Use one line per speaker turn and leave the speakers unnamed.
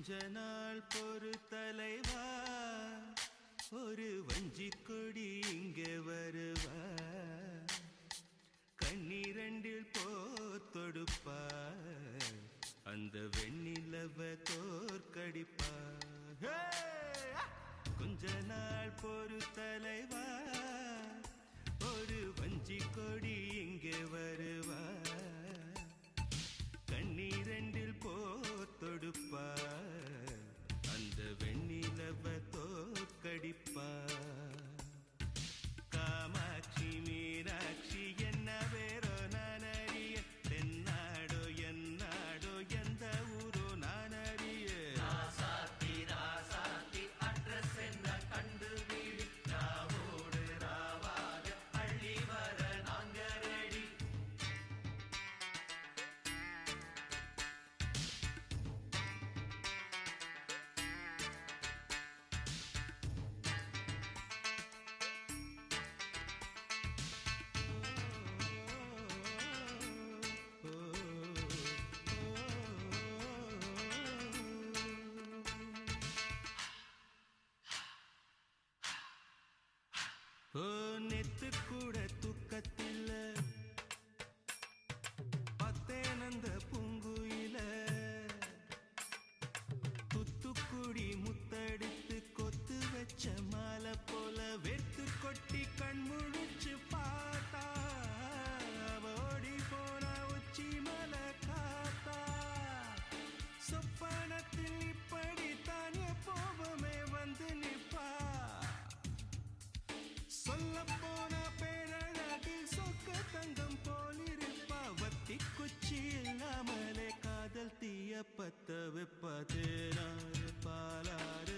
கொஞ்ச நாள் பொறு தலைவா, ஒரு வஞ்சி கொடி இங்கே வருவா, கண்ணீரண்டில் போத்தொடுப்பா, அந்த வெண்ணிலவ தோற்கடிப்பா. கொஞ்ச நாள் பொறு தலைவா, ஒரு வஞ்சி கொடி இங்கே வருவா, கண்ணீரண்டில் போத்தொடுப்பா, அந்த வெண்ணிலவ தோற்கடிப்பா. காமாட்சி மீனாட்சி என்ன வேறோ நான் அறிய, தென்னாடோ என்னாடோ எந்த ஊரோ நான் அறிய.
ராசாத்தி ராசாத்தி அட்ரஸ் என்ன கண்டுபிடி, ராவோடு ராவாக அள்ளி வர நாங்க ரெடி.
நெத்து கூட தூக்கத்தில்ல பத்தேனந்த பூங்குயில, துத்துக்குடி முத்தடித்து கொத்து வச்ச மாலை போல வெத்து கொட்டி கண் முழிச்சு பார்த்தா, ஓடி போன உச்சி மலை காத்தா. சொப்பனத்தில் இப்படி தானே போவமே வந்து நிப்பா, சொல்ல போன பேரழகில் சொக்க தங்கம் போலிருப்பா. வத்தி குச்சி இல்லாமலே காதல் தீய பத்த வெப்ப, தேனாறு பாலாறு